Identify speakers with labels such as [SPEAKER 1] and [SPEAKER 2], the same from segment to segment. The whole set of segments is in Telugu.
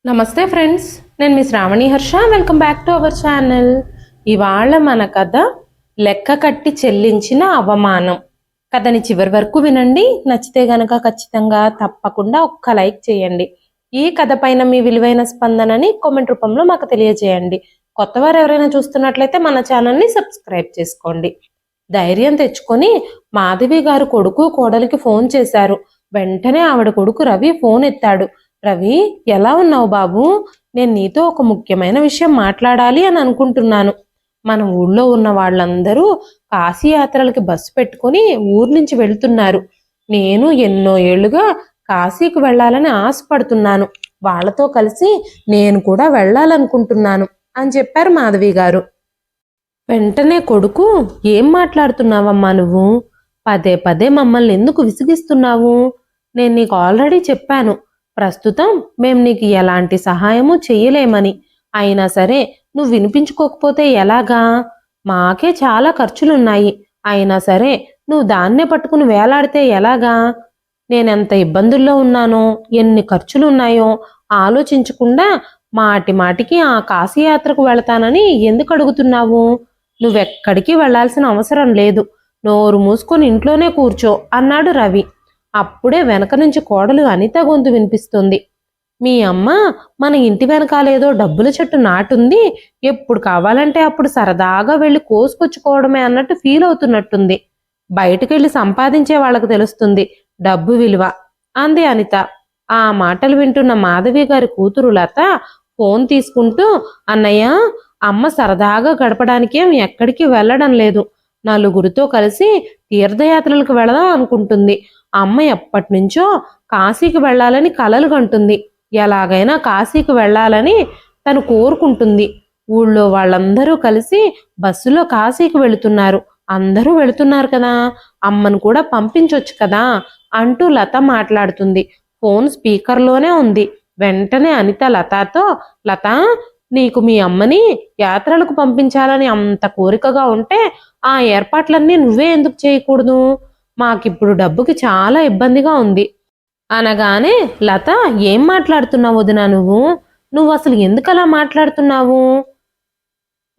[SPEAKER 1] నమస్తే ఫ్రెండ్స్, నేను మీ Shravani Harsha. Welcome back to our channel. ఇవాళ మన కథ లెక్క కట్టి చెల్లించిన అవమానం. కథని చివరి వరకు వినండి. నచ్చితే గనక ఖచ్చితంగా తప్పకుండా ఒక్క లైక్ చేయండి. ఈ కథ పైన మీ విలువైన స్పందనని కామెంట్ రూపంలో మాకు తెలియజేయండి. కొత్తవారు ఎవరైనా చూస్తున్నట్లయితే మన ఛానల్ని సబ్స్క్రైబ్ చేసుకోండి. ధైర్యం తెచ్చుకొని మాధవి గారు కొడుకు కోడలికి ఫోన్ చేశారు. వెంటనే ఆవిడ కొడుకు రవి ఫోన్ ఎత్తాడు. రవి, ఎలా ఉన్నావు బాబు? నేను నీతో ఒక ముఖ్యమైన విషయం మాట్లాడాలి అని అనుకుంటున్నాను. మన ఊళ్ళో ఉన్న వాళ్ళందరూ కాశీ యాత్రలకి బస్సు పెట్టుకుని ఊరు నుంచి వెళ్తున్నారు. నేను ఎన్నో ఏళ్లుగా కాశీకి వెళ్ళాలని ఆశపడుతున్నాను. వాళ్ళతో కలిసి నేను కూడా వెళ్ళాలనుకుంటున్నాను అని చెప్పారు మాధవి గారు. వెంటనే కొడుకు, ఏం మాట్లాడుతున్నావమ్మా నువ్వు? పదే పదే మమ్మల్ని ఎందుకు విసిగిస్తున్నావు? నేను నీకు ఆల్రెడీ చెప్పాను, ప్రస్తుతం మేం నీకు ఎలాంటి సహాయము చెయ్యలేమని. అయినా సరే నువ్వు వినిపించుకోకపోతే ఎలాగా? మాకే చాలా ఖర్చులున్నాయి. అయినా సరే నువ్వు దాన్నే పట్టుకుని వేలాడితే ఎలాగా? నేనెంత ఇబ్బందుల్లో ఉన్నానో, ఎన్ని ఖర్చులున్నాయో ఆలోచించకుండా మాటి మాటికి ఆ కాశీయాత్రకు వెళతానని ఎందుకు అడుగుతున్నావు? నువ్వెక్కడికి వెళ్లాల్సిన అవసరం లేదు. నోరు మూసుకొని ఇంట్లోనే కూర్చో అన్నాడు రవి. అప్పుడే వెనక నుంచి కోడలు అనిత గొంతు వినిపిస్తుంది. మీ అమ్మ మన ఇంటి వెనకాలేదో డబ్బుల చెట్టు నాటుంది, ఎప్పుడు కావాలంటే అప్పుడు సరదాగా వెళ్ళి కోసుకొచ్చుకోవడమే అన్నట్టు ఫీల్ అవుతున్నట్టుంది. బయటకెళ్ళి సంపాదించే వాళ్ళకు తెలుస్తుంది డబ్బు విలువ అంది అనిత. ఆ మాటలు వింటున్న మాధవి గారి కూతురు లత ఫోన్ తీసుకుంటూ, అన్నయ్య, అమ్మ సరదాగా గడపడానికేం ఎక్కడికి వెళ్ళడం లేదు. నలుగురితో కలిసి తీర్థయాత్రలకు వెళదాం అనుకుంటుంది. అమ్మ ఎప్పటి నుంచో కాశీకి వెళ్ళాలని కలలు కంటుంది. ఎలాగైనా కాశీకి వెళ్ళాలని తను కోరుకుంటుంది. ఊళ్ళో వాళ్ళందరూ కలిసి బస్సులో కాశీకి వెళుతున్నారు. అందరూ వెళుతున్నారు కదా, అమ్మను కూడా పంపించొచ్చు కదా అంటూ లత మాట్లాడుతుంది. ఫోన్ స్పీకర్లోనే ఉంది. వెంటనే అనిత లతతో, లత, నీకు మీ అమ్మని యాత్రలకు పంపించాలని అంత కోరికగా ఉంటే ఆ ఏర్పాట్లన్నీ నువ్వే ఎందుకు చేయకూడదు? మాకిప్పుడు డబ్బుకి చాలా ఇబ్బందిగా ఉంది అనగానే, లత, ఏం మాట్లాడుతున్నావు వదినా? నువ్వు అసలు ఎందుకు అలా మాట్లాడుతున్నావు?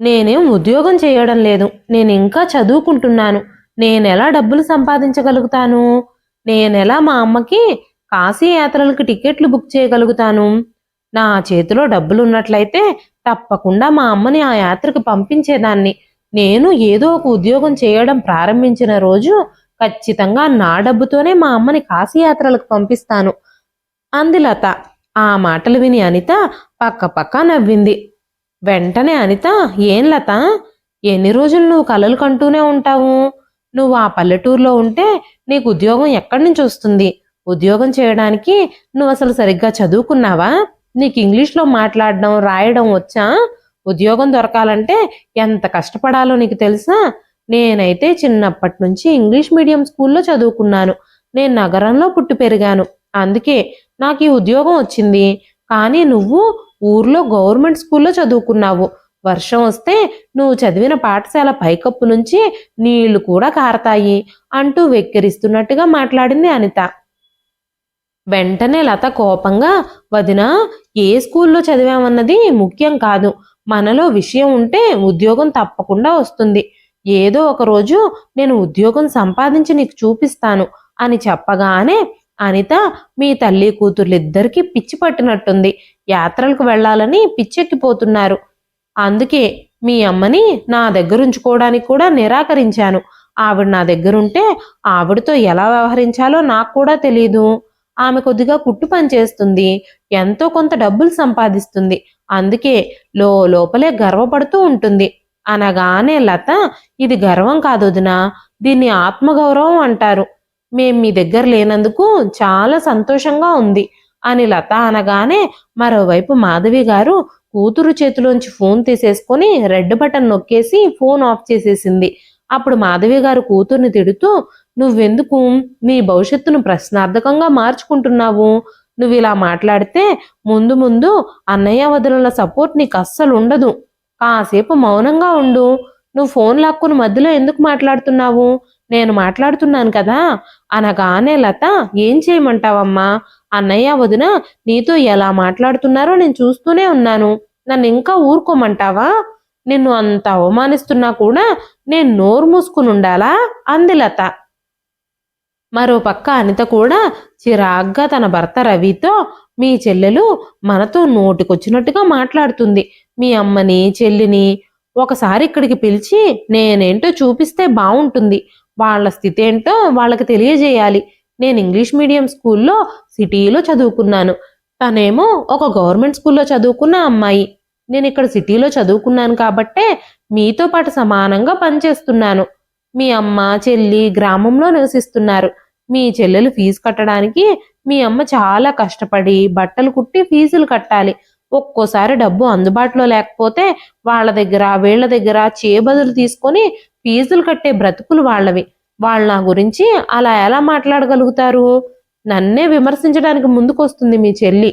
[SPEAKER 1] నేనేం ఉద్యోగం చేయడం లేదు. నేను ఇంకా చదువుకుంటున్నాను. నేనెలా డబ్బులు సంపాదించగలుగుతాను? నేనెలా మా అమ్మకి కాశీ యాత్రలకు టికెట్లు బుక్ చేయగలుగుతాను? నా చేతిలో డబ్బులున్నట్లయితే తప్పకుండా మా అమ్మని ఆ యాత్రకు పంపించేదాన్ని. నేను ఏదో ఒక ఉద్యోగం చేయడం ప్రారంభించిన రోజు ఖచ్చితంగా నా డబ్బుతోనే మా అమ్మని కాశీయాత్రలకు పంపిస్తాను అంది లత. ఆ మాటలు విని అనిత పక్క పక్క నవ్వింది. వెంటనే అనిత, ఏం లత, ఎన్ని రోజులు నువ్వు కలలు కంటూనే ఉంటావు? నువ్వు ఆ పల్లెటూరులో ఉంటే నీకు ఉద్యోగం ఎక్కడి నుంచి వస్తుంది? ఉద్యోగం చేయడానికి నువ్వు అసలు సరిగ్గా చదువుకున్నావా? నీకు ఇంగ్లీష్లో మాట్లాడడం రాయడం వచ్చా? ఉద్యోగం దొరకాలంటే ఎంత కష్టపడాలో నీకు తెలుసా? నేనైతే చిన్నప్పటి నుంచి ఇంగ్లీష్ మీడియం స్కూల్లో చదువుకున్నాను. నేను నగరంలో పుట్టి పెరిగాను. అందుకే నాకు ఈ ఉద్యోగం వచ్చింది. కానీ నువ్వు ఊర్లో గవర్నమెంట్ స్కూల్లో చదువుకున్నావు. వర్షం వస్తే నువ్వు చదివిన పాఠశాల పైకప్పు నుంచి నీళ్లు కూడా కారతాయి అంటూ వెక్కిరిస్తున్నట్టుగా మాట్లాడింది అనిత. వెంటనే లత కోపంగా, వదినా, ఏ స్కూల్లో చదివామన్నది ముఖ్యం కాదు. మనలో విషయం ఉంటే ఉద్యోగం తప్పకుండా వస్తుంది. ఏదో ఒక రోజు నేను ఉద్యోగం సంపాదించి నీకు చూపిస్తాను అని చెప్పగానే, అనిత, మీ తల్లి కూతుర్లిద్దరికీ పిచ్చి పట్టినట్టుంది. యాత్రలకు వెళ్లాలని పిచ్చెక్కిపోతున్నారు. అందుకే మీ అమ్మని నా దగ్గరుంచుకోవడానికి కూడా నిరాకరించాను. ఆవిడ నా దగ్గరుంటే ఆవిడతో ఎలా వ్యవహరించాలో నాకు కూడా తెలీదు. ఆమె కొద్దిగా కుట్టు పని చేస్తుంది, ఎంతో కొంత డబ్బులు సంపాదిస్తుంది. అందుకే లోపలే గర్వపడుతూ ఉంటుంది అనగానే లత, ఇది గర్వం కాదు వదినా, దీన్ని ఆత్మగౌరవం అంటారు. మేం మీ దగ్గర లేనందుకు చాలా సంతోషంగా ఉంది అని లత అనగానే, మరోవైపు మాధవి గారు కూతురు చేతిలోంచి ఫోన్ తీసేసుకొని రెడ్ బటన్ నొక్కేసి ఫోన్ ఆఫ్ చేసేసింది. అప్పుడు మాధవి గారు కూతుర్ని తిడుతూ, నువ్వెందుకు నీ భవిష్యత్తును ప్రశ్నార్థకంగా మార్చుకుంటున్నావు? నువ్వు ఇలా మాట్లాడితే ముందు ముందు అన్నయ్య వదినల సపోర్ట్ నీకు అస్సలు ఉండదు. కాసేపు మౌనంగా ఉండు. నువ్వు ఫోన్ లాక్కుని మధ్యలో ఎందుకు మాట్లాడుతున్నావు? నేను మాట్లాడుతున్నాను కదా అనగానే లత, ఏం చేయమంటావమ్మా? అన్నయ్య వదిన నీతో ఎలా మాట్లాడుతున్నారో నేను చూస్తూనే ఉన్నాను. నన్ను ఇంకా ఊరుకోమంటావా? నిన్ను అంత అవమానిస్తున్నా కూడా నేను నోరు మూసుకుని ఉండాలా? అంది లత. మరోపక్క అనిత కూడా చిరాగ్గా తన భర్త రవితో, మీ చెల్లెలు మనతో నోటికొచ్చినట్టుగా మాట్లాడుతుంది. మీ అమ్మని చెల్లిని ఒకసారి ఇక్కడికి పిలిచి నేనేంటో చూపిస్తే బాగుంటుంది. వాళ్ళ స్థితి ఏంటో వాళ్ళకి తెలియజేయాలి. నేను ఇంగ్లీష్ మీడియం స్కూల్లో సిటీలో చదువుకున్నాను. తనేమో ఒక గవర్నమెంట్ స్కూల్లో చదువుకున్న అమ్మాయి. నేను ఇక్కడ సిటీలో చదువుకున్నాను కాబట్టే మీతో పాటు సమానంగా పనిచేస్తున్నాను. మీ అమ్మ చెల్లి గ్రామంలో నివసిస్తున్నారు. మీ చెల్లెలు ఫీజు కట్టడానికి మీ అమ్మ చాలా కష్టపడి బట్టలు కుట్టి ఫీజులు కట్టాలి. ఒక్కోసారి డబ్బు అందుబాటులో లేకపోతే వాళ్ళ దగ్గర వీళ్ళ దగ్గర చేబదులు తీసుకొని ఫీజులు కట్టే బ్రతుకులు వాళ్ళవి. వాళ్ళు నా గురించి అలా ఎలా మాట్లాడగలుగుతారు? నన్నే విమర్శించడానికి ముందుకొస్తుంది మీ చెల్లి.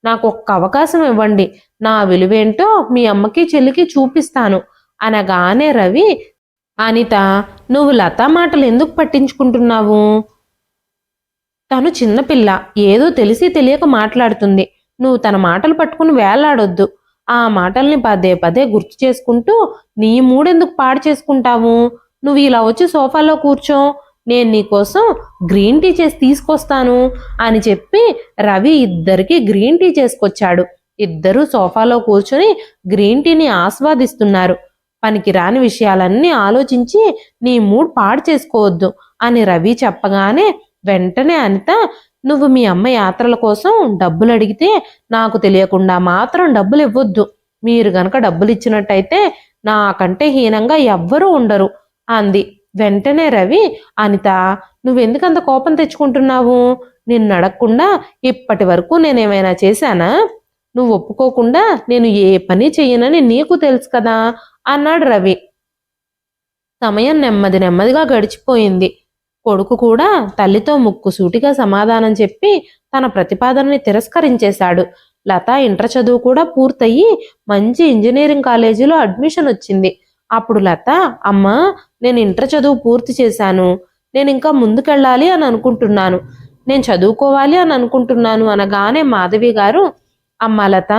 [SPEAKER 1] నాకు ఒక్క అవకాశం ఇవ్వండి, నా విలువేంటో మీ అమ్మకి చెల్లికి చూపిస్తాను అనగానే రవి, అనిత నువ్వు లత మాటలు ఎందుకు పట్టించుకుంటున్నావు? తను చిన్నపిల్ల, ఏదో తెలిసి తెలియక మాట్లాడుతుంది. నువ్వు తన మాటలు పట్టుకుని వేలాడొద్దు. ఆ మాటల్ని పదే పదే గుర్తు చేసుకుంటూ నీ మూడెందుకు పాడు చేసుకుంటావు? నువ్వు ఇలా వచ్చి సోఫాలో కూర్చో, నేను నీకోసం గ్రీన్ టీ చేసి తీసుకొస్తాను అని చెప్పి రవి ఇద్దరికి గ్రీన్ టీ చేసుకొచ్చాడు. ఇద్దరూ సోఫాలో కూర్చొని గ్రీన్ టీని ఆస్వాదిస్తున్నారు. పనికి రాని విషయాలన్నీ ఆలోచించి నీ మూడ్ పాడు చేసుకోవద్దు అని రవి చెప్పగానే వెంటనే అనిత, నువ్వు మీ అమ్మ యాత్రల కోసం డబ్బులు అడిగితే నాకు తెలియకుండా మాత్రం డబ్బులు ఇవ్వొద్దు. మీరు గనక డబ్బులు ఇచ్చినట్టయితే నాకంటే హీనంగా ఎవ్వరూ ఉండరు అంది. వెంటనే రవి, అనిత నువ్వెందుకంత కోపం తెచ్చుకుంటున్నావు? నిన్ను అడగకుండా ఇప్పటి వరకు నేనేమైనా చేశానా? నువ్వు ఒప్పుకోకుండా నేను ఏ పని చెయ్యనని నీకు తెలుసు కదా అన్నాడు రవి. సమయం నెమ్మది నెమ్మదిగా గడిచిపోయింది. కొడుకు కూడా తల్లితో ముక్కుసూటిగా సమాధానం చెప్పి తన ప్రతిపాదనని తిరస్కరించేశాడు. లత ఇంటర్ చదువు కూడా పూర్తయి మంచి ఇంజనీరింగ్ కాలేజీలో అడ్మిషన్ వచ్చింది. అప్పుడు లత, అమ్మా నేను ఇంటర్ చదువు పూర్తి చేశాను, నేను ఇంకా ముందుకెళ్ళాలి అని అనుకుంటున్నాను, నేను చదువుకోవాలి అని అనుకుంటున్నాను అనగానే మాధవి గారు, అమ్మా లత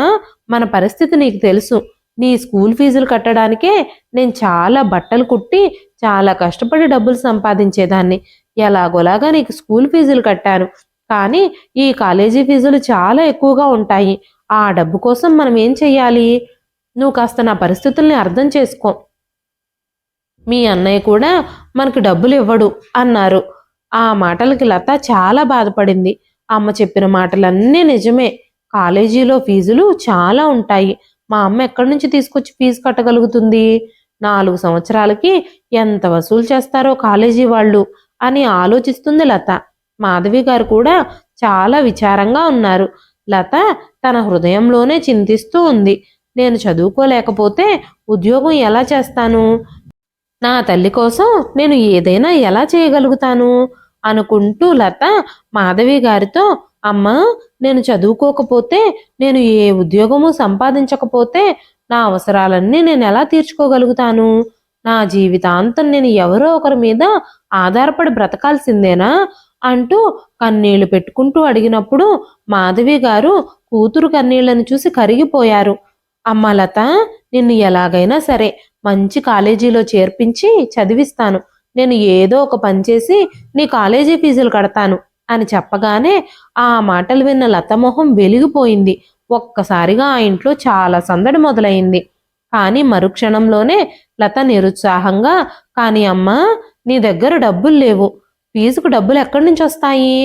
[SPEAKER 1] మన పరిస్థితి నీకు తెలుసు. నీ స్కూల్ ఫీజులు కట్టడానికే నేను చాలా బట్టలు కుట్టి చాలా కష్టపడి డబ్బులు సంపాదించేదాన్ని. ఎలాగోలాగా నీకు స్కూల్ ఫీజులు కట్టాను. కానీ ఈ కాలేజీ ఫీజులు చాలా ఎక్కువగా ఉంటాయి. ఆ డబ్బు కోసం మనం ఏం చెయ్యాలి? నువ్వు కాస్త నా పరిస్థితుల్ని అర్థం చేసుకో. మీ అన్నయ్య కూడా మనకు డబ్బులు ఇవ్వడు అన్నారు. ఆ మాటలకి లత చాలా బాధపడింది. అమ్మ చెప్పిన మాటలన్నీ నిజమే. కాలేజీలో ఫీజులు చాలా ఉంటాయి. మా అమ్మ ఎక్కడి నుంచి తీసుకొచ్చి ఫీజు కట్టగలుగుతుంది? 4 సంవత్సరాలకి ఎంత వసూలు చేస్తారో కాలేజీ వాళ్ళు అని ఆలోచిస్తుంది లత. మాధవి గారు కూడా చాలా విచారంగా ఉన్నారు. లత తన హృదయంలోనే చింతిస్తూ ఉంది. నేను చదువుకోలేకపోతే ఉద్యోగం ఎలా చేస్తాను? నా తల్లి కోసం నేను ఏదైనా ఎలా చేయగలుగుతాను అనుకుంటూ లత మాధవి గారితో, అమ్మా నేను చదువుకోకపోతే, నేను ఏ ఉద్యోగము సంపాదించకపోతే నా అవసరాలన్నీ నేను ఎలా తీర్చుకోగలుగుతాను? నా జీవితాంతం నేను ఎవరో ఒకరి మీద ఆధారపడి బ్రతకాల్సిందేనా అంటూ కన్నీళ్లు పెట్టుకుంటూ అడిగినప్పుడు మాధవి గారు కూతురు కన్నీళ్లను చూసి కరిగిపోయారు. అమ్మ లత, నిన్ను ఎలాగైనా సరే మంచి కాలేజీలో చేర్పించి చదివిస్తాను. నేను ఏదో ఒక పని చేసి నీ కాలేజీ ఫీజులు కడతాను అని చెప్పగానే ఆ మాటలు విన్న లత మొహం వెలిగిపోయింది. ఒక్కసారిగా ఆ ఇంట్లో చాలా సందడి మొదలైంది. కానీ మరుక్షణంలోనే లత నిరుత్సాహంగా, కానీ అమ్మా నీ దగ్గర డబ్బులు లేవు, ఫీజుకు డబ్బులు ఎక్కడి నుంచి వస్తాయి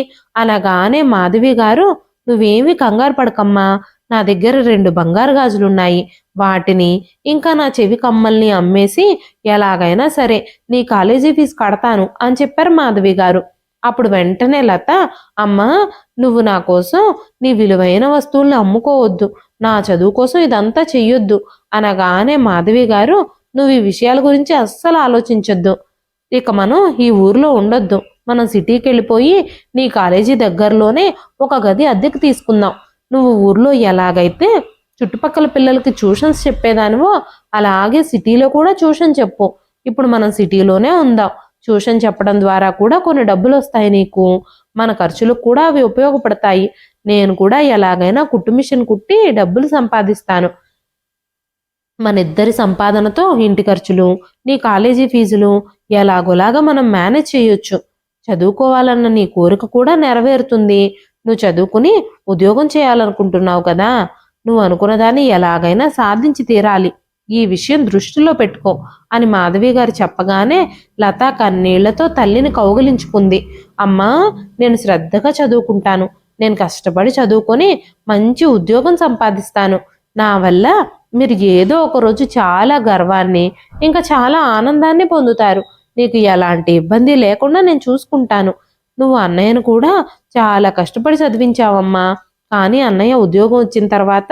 [SPEAKER 1] అనగానే మాధవి గారు, నువ్వేమీ కంగారు పడకమ్మా, నా దగ్గర 2 బంగారు గాజులున్నాయి, వాటిని ఇంకా నా చెవి కమ్మల్ని అమ్మేసి ఎలాగైనా సరే నీ కాలేజీ ఫీజు కడతాను అని చెప్పారు మాధవి గారు. అప్పుడు వెంటనే లత, అమ్మా నువ్వు నా కోసం నీ విలువైన వస్తువుల్ని అమ్ముకోవద్దు, నా చదువు కోసం ఇదంతా చెయ్యొద్దు అనగానే మాధవి గారు, నువ్వు ఈ విషయాల గురించి అస్సలు ఆలోచించొద్దు. ఇక మనం ఈ ఊర్లో ఉండొద్దు. మనం సిటీకి వెళ్ళిపోయి నీ కాలేజీ దగ్గరలోనే ఒక గది అద్దెకు తీసుకుందాం. నువ్వు ఊర్లో ఎలాగైతే చుట్టుపక్కల పిల్లలకి ట్యూషన్స్ చెప్పేదానివో అలాగే సిటీలో కూడా ట్యూషన్ చెప్పు. ఇప్పుడు మనం సిటీలోనే ఉందాం. ట్యూషన్ చెప్పడం ద్వారా కూడా కొన్ని డబ్బులు వస్తాయి నీకు. మన ఖర్చులకు కూడా అవి ఉపయోగపడతాయి. నేను కూడా ఎలాగైనా కుట్టు మిషన్ కుట్టి డబ్బులు సంపాదిస్తాను. మన ఇద్దరి సంపాదనతో ఇంటి ఖర్చులు, నీ కాలేజీ ఫీజులు ఎలాగోలాగా మనం మేనేజ్ చేయొచ్చు. చదువుకోవాలన్న నీ కోరిక కూడా నెరవేరుతుంది. నువ్వు చదువుకుని ఉద్యోగం చేయాలనుకుంటున్నావు కదా, నువ్వు అనుకున్న దాన్ని ఎలాగైనా సాధించి తీరాలి. ఈ విషయం దృష్టిలో పెట్టుకో అని మాధవి గారు చెప్పగానే లత కన్నీళ్లతో తల్లిని కౌగిలించుకుంది. అమ్మా, నేను శ్రద్ధగా చదువుకుంటాను. నేను కష్టపడి చదువుకొని మంచి ఉద్యోగం సంపాదిస్తాను. నా వల్ల మీరు ఏదో ఒక రోజు చాలా గర్వాన్ని ఇంకా చాలా ఆనందాన్ని పొందుతారు. నీకు ఎలాంటి ఇబ్బంది లేకుండా నేను చూసుకుంటాను. నువ్వు అన్నయ్యను కూడా చాలా కష్టపడి చదివించావమ్మా. కానీ అన్నయ్య ఉద్యోగం వచ్చిన తర్వాత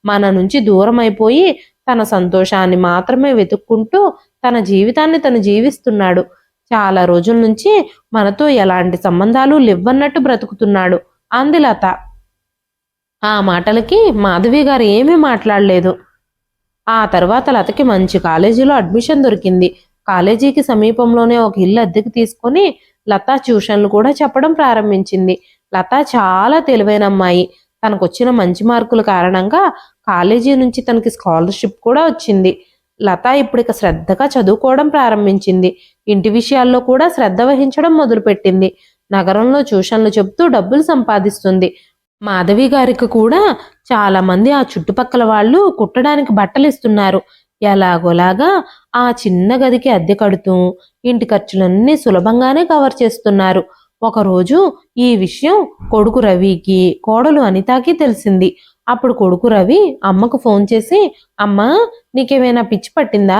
[SPEAKER 1] మన నుంచి దూరం అయిపోయి తన సంతోషాన్ని మాత్రమే వెతుక్కుంటూ తన జీవితాన్ని తను జీవిస్తున్నాడు. చాలా రోజుల నుంచి మనతో ఎలాంటి సంబంధాలు లేవన్నట్టు బ్రతుకుతున్నాడు అంది లత. ఆ మాటలకి మాధవి గారు ఏమీ మాట్లాడలేదు. ఆ తర్వాత లతకి మంచి కాలేజీలో అడ్మిషన్ దొరికింది. కాలేజీకి సమీపంలోనే ఒక ఇల్లు అద్దెకి తీసుకొని లత ట్యూషన్లు కూడా చెప్పడం ప్రారంభించింది. లత చాలా తెలివైన అమ్మాయి. తనకొచ్చిన మంచి మార్కుల కారణంగా కాలేజీ నుంచి తనకి స్కాలర్షిప్ కూడా వచ్చింది. లత ఇప్పుడు ఇక శ్రద్ధగా చదువుకోవడం ప్రారంభించింది. ఇంటి విషయాల్లో కూడా శ్రద్ధ వహించడం మొదలుపెట్టింది. నగరంలో ట్యూషన్లు చెప్తూ డబ్బులు సంపాదిస్తుంది. మాధవి గారికి కూడా చాలా మంది ఆ చుట్టుపక్కల వాళ్ళు కుట్టడానికి బట్టలు ఇస్తున్నారు. ఎలాగోలాగా ఆ చిన్న గదికి అద్దె కడుతూ ఇంటి ఖర్చులన్నీ సులభంగానే కవర్ చేస్తున్నారు. ఒకరోజు ఈ విషయం కొడుకు రవికి, కోడలు అనితకి తెలిసింది. అప్పుడు కొడుకు రవి అమ్మకు ఫోన్ చేసి, అమ్మా, నీకేమైనా పిచ్చి పట్టిందా?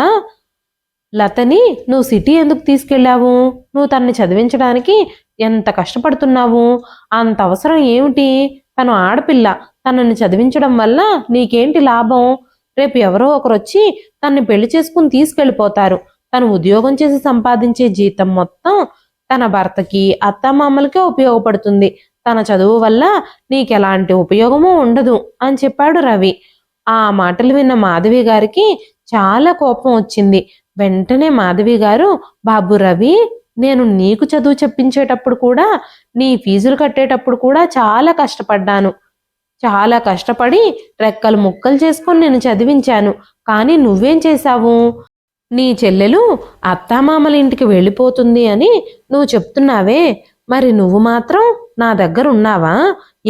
[SPEAKER 1] లతని నువ్వు సిటీ ఎందుకు తీసుకెళ్ళావు? నువ్వు తనని చదివించడానికి ఎంత కష్టపడుతున్నావు? అంత అవసరం ఏమిటి? తను ఆడపిల్ల. తనని చదివించడం వల్ల నీకేంటి లాభం? రేపు ఎవరో ఒకరు వచ్చి తనని పెళ్లి చేసుకుని తీసుకెళ్ళిపోతారు. తను ఉద్యోగం చేసి సంపాదించే జీతం మొత్తం తన భర్తకి, అత్తమామలకే ఉపయోగపడుతుంది. తన చదువు వల్ల నీకెలాంటి ఉపయోగమూ ఉండదు అని చెప్పాడు రవి. ఆ మాటలు విన్న మాధవి గారికి చాలా కోపం వచ్చింది. వెంటనే మాధవి గారు, బాబు రవి, నేను నీకు చదువు చెప్పించేటప్పుడు కూడా, నీ ఫీజులు కట్టేటప్పుడు కూడా చాలా కష్టపడ్డాను. చాలా కష్టపడి రెక్కలు ముక్కలు చేసుకొని నేను చదివించాను. కానీ నువ్వేం చేశావు? నీ చెల్లెలు అత్తామామల ఇంటికి వెళ్ళిపోతుంది అని నువ్వు చెప్తున్నావే, మరి నువ్వు మాత్రం నా దగ్గర ఉన్నావా?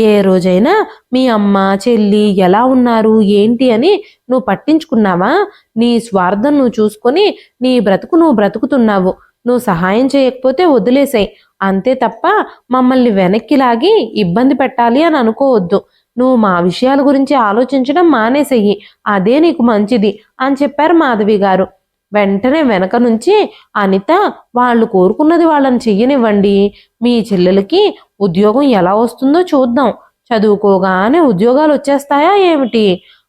[SPEAKER 1] ఏ రోజైనా మీ అమ్మ చెల్లి ఎలా ఉన్నారు ఏంటి అని నువ్వు పట్టించుకున్నావా? నీ స్వార్థం నువ్వు చూసుకొని నీ బ్రతుకు నువ్వు బ్రతుకుతున్నావు. నువ్వు సహాయం చేయకపోతే వదిలేసాయి, అంతే తప్ప మమ్మల్ని వెనక్కి లాగి ఇబ్బంది పెట్టాలి అని అనుకోవద్దు. నువ్వు మా విషయాల గురించి ఆలోచించడం మానేసేయి, అదే నీకు మంచిది అని చెప్పారు మాధవి గారు. వెంటనే వెనక నుంచి అనిత, వాళ్ళు కోరుకున్నది వాళ్ళని చెయ్యనివ్వండి. మీ చెల్లెలకి ఉద్యోగం ఎలా వస్తుందో చూద్దాం. చదువుకోగానే ఉద్యోగాలు వచ్చేస్తాయా ఏమిటి?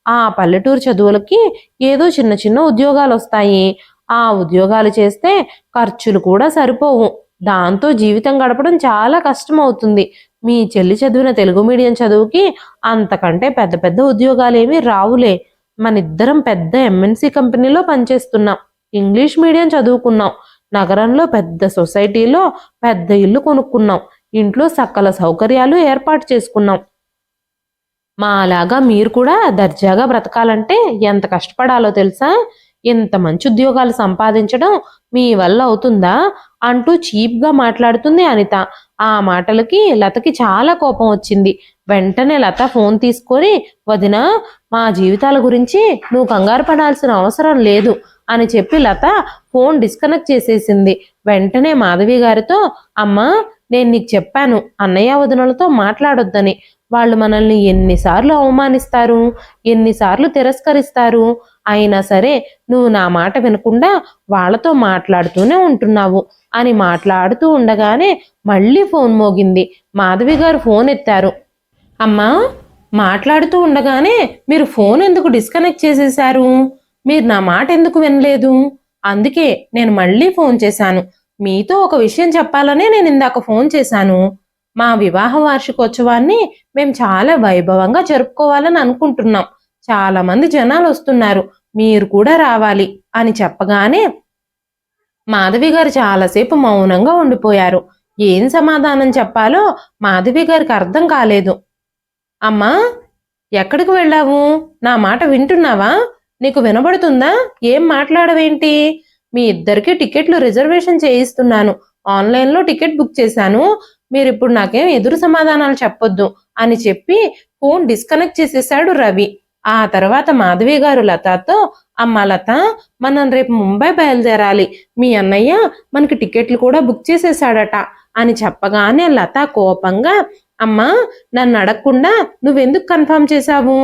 [SPEAKER 1] ఆ పల్లెటూరు చదువులకి ఏదో చిన్న చిన్న ఉద్యోగాలు వస్తాయి. ఆ ఉద్యోగాలు చేస్తే ఖర్చులు కూడా సరిపోవు. దాంతో జీవితం గడపడం చాలా కష్టం అవుతుంది. మీ చెల్లి చదివిన తెలుగు మీడియం చదువుకి అంతకంటే పెద్ద పెద్ద ఉద్యోగాలేమీ రావులే. మనిద్దరం పెద్ద ఎంఎన్సి కంపెనీలో పనిచేస్తున్నాం. ఇంగ్లీష్ మీడియం చదువుకున్నాం. నగరంలో పెద్ద సొసైటీలో పెద్ద ఇల్లు కొనుక్కున్నాం. ఇంట్లో సకల సౌకర్యాలు ఏర్పాటు చేసుకున్నాం. మా అలాగా మీరు కూడా దర్జాగా బ్రతకాలంటే ఎంత కష్టపడాలో తెలుసా? ఇంత మంచి ఉద్యోగాలు సంపాదించడం మీ వల్ల అవుతుందా అంటూ చీప్గా మాట్లాడుతుంది అనిత. ఆ మాటలకి లతకి చాలా కోపం వచ్చింది. వెంటనే లత ఫోన్ తీసుకొని, వదినా, మా జీవితాల గురించి నువ్వు కంగారు పడాల్సిన అవసరం లేదు అని చెప్పి లత ఫోన్ డిస్కనెక్ట్ చేసేసింది. వెంటనే మాధవి గారితో, అమ్మా, నేను నీకు చెప్పాను అన్నయ్య వదినలతో మాట్లాడొద్దని. వాళ్ళు మనల్ని ఎన్నిసార్లు అవమానిస్తారు, ఎన్నిసార్లు తిరస్కరిస్తారు. అయినా సరే నువ్వు నా మాట వినకుండా వాళ్ళతో మాట్లాడుతూనే ఉంటున్నావు అని మాట్లాడుతూ ఉండగానే మళ్ళీ ఫోన్ మోగింది. మాధవి గారు ఫోన్ ఎత్తారు. అమ్మా, మాట్లాడుతూ ఉండగానే మీరు ఫోన్ ఎందుకు డిస్కనెక్ట్ చేసేశారు? మీరు నా మాట ఎందుకు వినలేదు? అందుకే నేను మళ్ళీ ఫోన్ చేశాను. మీతో ఒక విషయం చెప్పాలనే నేను ఇందాక ఫోన్ చేశాను. మా వివాహ వార్షికోత్సవాన్ని మేము చాలా వైభవంగా జరుపుకోవాలని అనుకుంటున్నాం. చాలా మంది జనాలు వస్తున్నారు, మీరు కూడా రావాలి అని చెప్పగానే మాధవి గారు చాలాసేపు మౌనంగా ఉండిపోయారు. ఏం సమాధానం చెప్పాలో మాధవి గారికి అర్థం కాలేదు. అమ్మా, ఎక్కడికి వెళ్ళావు? నా మాట వింటున్నావా? నీకు వినబడుతుందా? ఏం మాట్లాడవేంటి? మీ ఇద్దరికి టికెట్లు రిజర్వేషన్ చేయిస్తున్నాను. ఆన్లైన్లో టికెట్ బుక్ చేశాను. మీరిప్పుడు నాకేం ఎదురు సమాధానాలు చెప్పొద్దు అని చెప్పి ఫోన్ డిస్కనెక్ట్ చేసేశాడు రవి. ఆ తర్వాత మాధవి గారు లతతో, అమ్మ లత, మనం రేపు ముంబై బయలుదేరాలి. మీ అన్నయ్య మనకి టికెట్లు కూడా బుక్ చేసేశాడట అని చెప్పగానే లత కోపంగా, అమ్మా, నన్ను అడగకుండా నువ్వెందుకు కన్ఫర్మ్ చేశావు?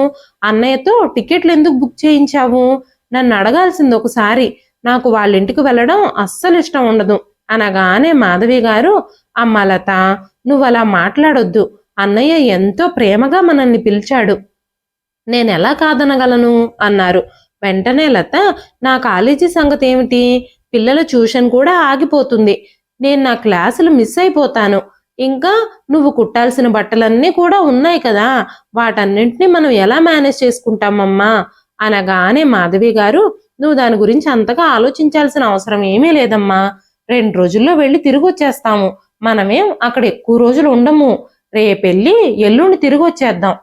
[SPEAKER 1] అన్నయ్యతో టికెట్లు ఎందుకు బుక్ చేయించావు? నన్ను అడగాల్సింది ఒకసారి. నాకు వాళ్ళ ఇంటికి వెళ్ళడం అస్సలు ఇష్టం ఉండదు అనగానే మాధవి గారు, అమ్మ లత, నువ్వు అలా మాట్లాడొద్దు. అన్నయ్య ఎంతో ప్రేమగా మనల్ని పిలిచాడు. నేనెలా కాదనగలను అన్నారు. వెంటనే లత, నా కాలేజీ సంగతి ఏమిటి? పిల్లల ట్యూషన్ కూడా ఆగిపోతుంది. నేను నా క్లాసులు మిస్ అయిపోతాను. ఇంకా నువ్వు కుట్టాల్సిన బట్టలన్నీ కూడా ఉన్నాయి కదా, వాటన్నింటినీ మనం ఎలా మేనేజ్ చేసుకుంటామమ్మా అనగానే మాధవి గారు, నువ్వు దాని గురించి అంతగా ఆలోచించాల్సిన అవసరం ఏమీ లేదమ్మా. 2 రోజుల్లో వెళ్ళి తిరిగి వచ్చేస్తాము. మనమేం అక్కడ ఎక్కువ రోజులు ఉండము. రేపెళ్ళి ఎల్లుండి తిరిగి వచ్చేద్దాం.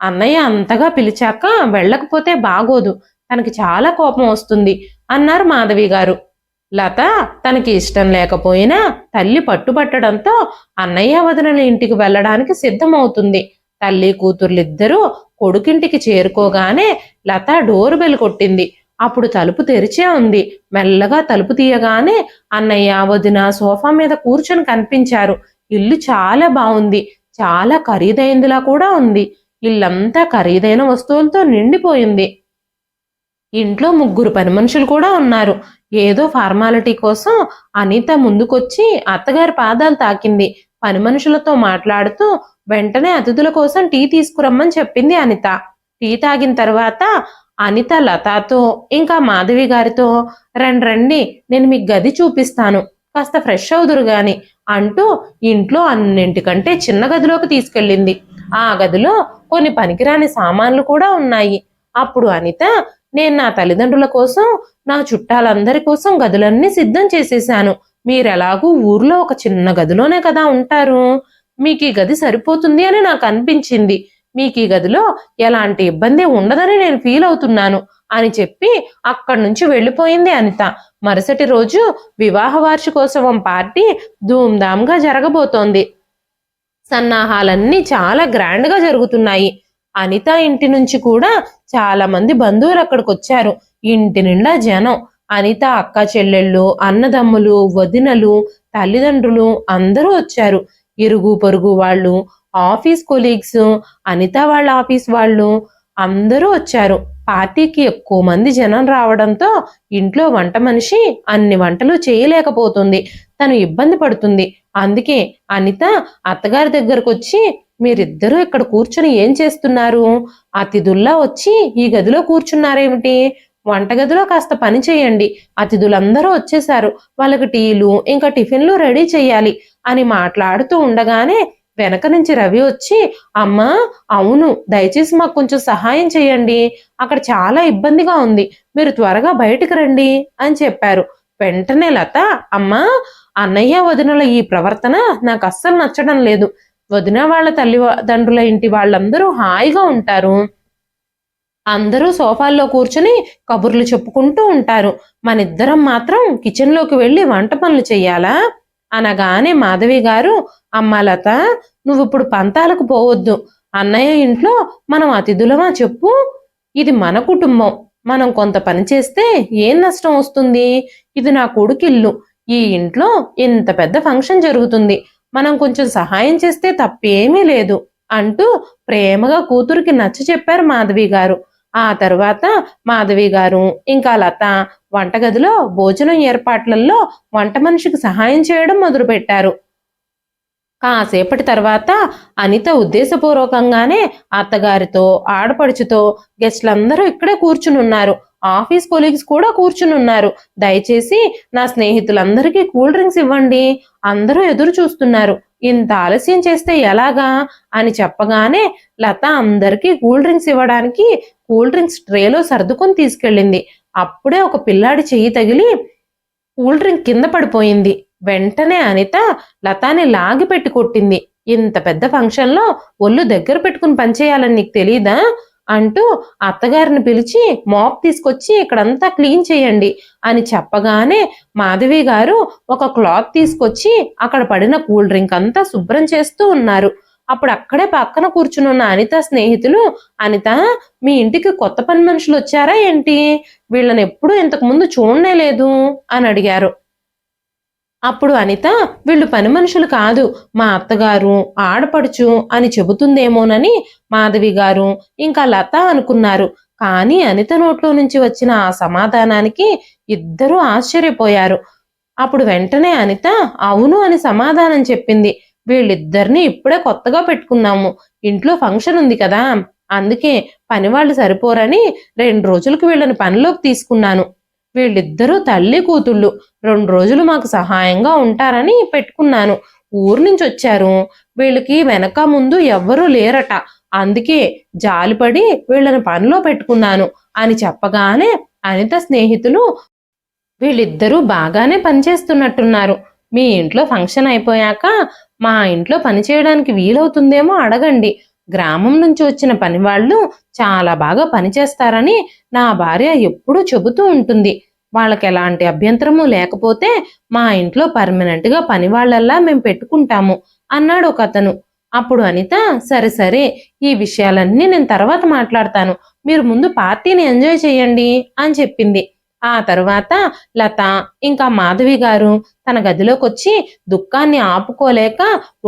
[SPEAKER 1] అన్నయ్య అంతగా పిలిచాక వెళ్ళకపోతే బాగోదు, తనకి చాలా కోపం వస్తుంది అన్నారు మాధవి గారు. లత తనకి ఇష్టం లేకపోయినా తల్లి పట్టుబట్టడంతో అన్నయ్య వదినల ఇంటికి వెళ్ళడానికి సిద్ధమవుతుంది. తల్లి కూతుర్లిద్దరూ కొడుకింటికి చేరుకోగానే లత డోర్ బెల్ కొట్టింది. అప్పుడు తలుపు తెరిచే ఉంది. మెల్లగా తలుపు తీయగానే అన్నయ్య వదిన సోఫా మీద కూర్చొని కనిపించారు. ఇల్లు చాలా బాగుంది, చాలా ఖరీదైందిలా కూడా ఉంది. ఇల్లంతా ఖరీదైన వస్తువులతో నిండిపోయింది. ఇంట్లో 3 పని మనుషులు కూడా ఉన్నారు. ఏదో ఫార్మాలిటీ కోసం అనిత ముందుకొచ్చి అత్తగారి పాదాలు తాకింది. పని మనుషులతో మాట్లాడుతూ వెంటనే అతిథుల కోసం టీ తీసుకురమ్మని చెప్పింది అనిత. టీ తాగిన తర్వాత అనిత లతతో ఇంకా మాధవి గారితో, రండి రండి, నేను మీకు గది చూపిస్తాను, కాస్త ఫ్రెష్ అవుదురు గాని అంటూ ఇంట్లో అన్నింటికంటే చిన్న గదిలోకి తీసుకెళ్ళింది. ఆ గదిలో కొన్ని పనికిరాని సామాన్లు కూడా ఉన్నాయి. అప్పుడు అనిత, నేను నా తల్లిదండ్రుల కోసం, నా చుట్టాలందరి కోసం గదులన్నీ సిద్ధం చేసేశాను. మీరెలాగూ ఊర్లో ఒక చిన్న గదిలోనే కదా ఉంటారు. మీకు ఈ గది సరిపోతుంది అని నాకు అనిపించింది. మీకు ఈ గదిలో ఎలాంటి ఇబ్బంది ఉండదని నేను ఫీల్ అవుతున్నాను అని చెప్పి అక్కడి నుంచి వెళ్ళిపోయింది అనిత. మరుసటి రోజు వివాహ వార్షికోత్సవం పార్టీ ధూమ్ధామ్గా జరగబోతోంది. సన్నాహాలన్నీ చాలా గ్రాండ్గా జరుగుతున్నాయి. అనిత ఇంటి నుంచి కూడా చాలా మంది బంధువులు అక్కడికి వచ్చారు. ఇంటి నిండా జనం. అనిత అక్క చెల్లెళ్ళు, అన్నదమ్ములు, వదినలు, తల్లిదండ్రులు అందరూ వచ్చారు. ఇరుగు పొరుగు వాళ్ళు, ఆఫీస్ కొలీగ్స్, అనిత వాళ్ళ ఆఫీస్ వాళ్ళు అందరూ వచ్చారు. పార్టీకి ఎక్కువ మంది జనం రావడంతో ఇంట్లో వంట మనిషి అన్ని వంటలు చేయలేకపోతుంది. తను ఇబ్బంది పడుతుంది. అందుకే అనిత అత్తగారి దగ్గరకు వచ్చి, మీరిద్దరూ ఇక్కడ కూర్చుని ఏం చేస్తున్నారు? అతిథుల్లా వచ్చి ఈ గదిలో కూర్చున్నారేమిటి? వంటగదిలో కాస్త పని చేయండి. అతిథులందరూ వచ్చేశారు, వాళ్ళకి టీలు ఇంకా టిఫిన్లు రెడీ చేయాలి అని మాట్లాడుతూ ఉండగానే వెనక నుంచి రవి వచ్చి, అమ్మా, అవును, దయచేసి మాకు కొంచెం సహాయం చేయండి. అక్కడ చాలా ఇబ్బందిగా ఉంది. మీరు త్వరగా బయటికి రండి అని చెప్పారు. వెంటనే లత, అమ్మా, అన్నయ్య వదినల ఈ ప్రవర్తన నాకు అస్సలు నచ్చడం లేదు. వదిన వాళ్ళ తల్లిదండ్రుల ఇంటి వాళ్ళందరూ హాయిగా ఉంటారు. అందరూ సోఫాల్లో కూర్చుని కబుర్లు చెప్పుకుంటూ ఉంటారు. మనిద్దరం మాత్రం కిచెన్లోకి వెళ్ళి వంట పనులు చెయ్యాలా అనగానే మాధవి గారు, అమ్మ లత, నువ్వు ఇప్పుడు పంతాలకు పోవద్దు. అన్నయ్య ఇంట్లో మనం అతిథులమా చెప్పు? ఇది మన కుటుంబం. మనం కొంత పని చేస్తే ఏం నష్టం వస్తుంది? ఇది నా కొడుకిల్లు. ఈ ఇంట్లో ఇంత పెద్ద ఫంక్షన్ జరుగుతుంది. మనం కొంచెం సహాయం చేస్తే తప్పేమీ లేదు అంటూ ప్రేమగా కూతురికి నచ్చ చెప్పారు మాధవి గారు. ఆ తర్వాత మాధవి గారు ఇంకా లత వంటగదిలో భోజనం ఏర్పాట్లలో వంట మనిషికి సహాయం చేయడం మొదలుపెట్టారు. కాసేపటి తర్వాత అనిత ఉద్దేశపూర్వకంగానే అత్తగారితో, ఆడపడుచుతో, గెస్ట్లందరూ ఇక్కడే కూర్చునున్నారు. ఆఫీస్ కొలీగ్స్ కూడా కూర్చునున్నారు. దయచేసి నా స్నేహితులందరికీ కూల్ డ్రింక్స్ ఇవ్వండి, అందరూ ఎదురు చూస్తున్నారు. ఇంత ఆలస్యం చేస్తే ఎలాగా అని చెప్పగానే లత అందరికీ కూల్ డ్రింక్స్ ఇవ్వడానికి కూల్ డ్రింక్స్ ట్రేలో సర్దుకొని తీసుకెళ్ళింది. అప్పుడే ఒక పిల్లాడి చెయ్యి తగిలి కూల్ డ్రింక్ కింద పడిపోయింది. వెంటనే అనిత లతాని లాగి పెట్టి కొట్టింది. ఇంత పెద్ద ఫంక్షన్లో ఒళ్ళు దగ్గర పెట్టుకుని పనిచేయాలని నీకు తెలీదా అంటూ అత్తగారిని పిలిచి మాప్ తీసుకొచ్చి ఇక్కడంతా క్లీన్ చేయండి అని చెప్పగానే మాధవి గారు ఒక క్లాత్ తీసుకొచ్చి అక్కడ పడిన కూల్ డ్రింక్ అంతా శుభ్రం చేస్తూ ఉన్నారు. అప్పుడు అక్కడే పక్కన కూర్చునున్న అనిత స్నేహితులు, అనిత, మీ ఇంటికి కొత్త పని మనుషులు వచ్చారా ఏంటి? వీళ్ళని ఎప్పుడు ఇంతకు ముందు చూడనే లేదు అని అడిగారు. అప్పుడు అనిత, వీళ్ళు పని మనుషులు కాదు, మా అత్తగారు, ఆడపడుచు అని చెబుతుందేమోనని మాధవి గారు ఇంకా లత అనుకున్నారు. కానీ అనిత నోట్లో నుంచి వచ్చిన ఆ సమాధానానికి ఇద్దరూ ఆశ్చర్యపోయారు. అప్పుడు వెంటనే అనిత అవును అని సమాధానం చెప్పింది. వీళ్ళిద్దరిని ఇప్పుడే కొత్తగా పెట్టుకున్నాము, ఇంట్లో ఫంక్షన్ ఉంది కదా, అందుకే పనివాళ్ళు సరిపోరని 2 రోజులకు వీళ్ళని పనిలోకి తీసుకున్నాను. వీళ్ళిద్దరూ తల్లి కూతుళ్ళు, 2 రోజులు మాకు సహాయంగా ఉంటారని పెట్టుకున్నాను. ఊరు నుంచి వచ్చారు, వీళ్ళకి వెనక ముందు ఎవ్వరూ లేరట, అందుకే జాలిపడి వీళ్ళని పనిలో పెట్టుకున్నాను అని చెప్పగానే అనిత స్నేహితులు, వీళ్ళిద్దరూ బాగానే పనిచేస్తున్నట్టున్నారు. మీ ఇంట్లో ఫంక్షన్ అయిపోయాక మా ఇంట్లో పని చేయడానికి వీలవుతుందేమో అడగండి. గ్రామం నుంచి వచ్చిన పనివాళ్ళు చాలా బాగా పనిచేస్తారని నా భార్య ఎప్పుడూ చెబుతూ ఉంటుంది. వాళ్ళకి ఎలాంటి అభ్యంతరము లేకపోతే మా ఇంట్లో పర్మనెంట్గా పనివాళ్ళల్లా మేము పెట్టుకుంటాము అన్నాడు ఒక అతను. అప్పుడు అనిత, సరే సరే, ఈ విషయాలన్నీ నేను తర్వాత మాట్లాడతాను, మీరు ముందు పార్టీని ఎంజాయ్ చేయండి అని చెప్పింది. ఆ తర్వాత లత ఇంకా మాధవి గారు తన గదిలోకి వచ్చి దుఃఖాన్ని ఆపుకోలేక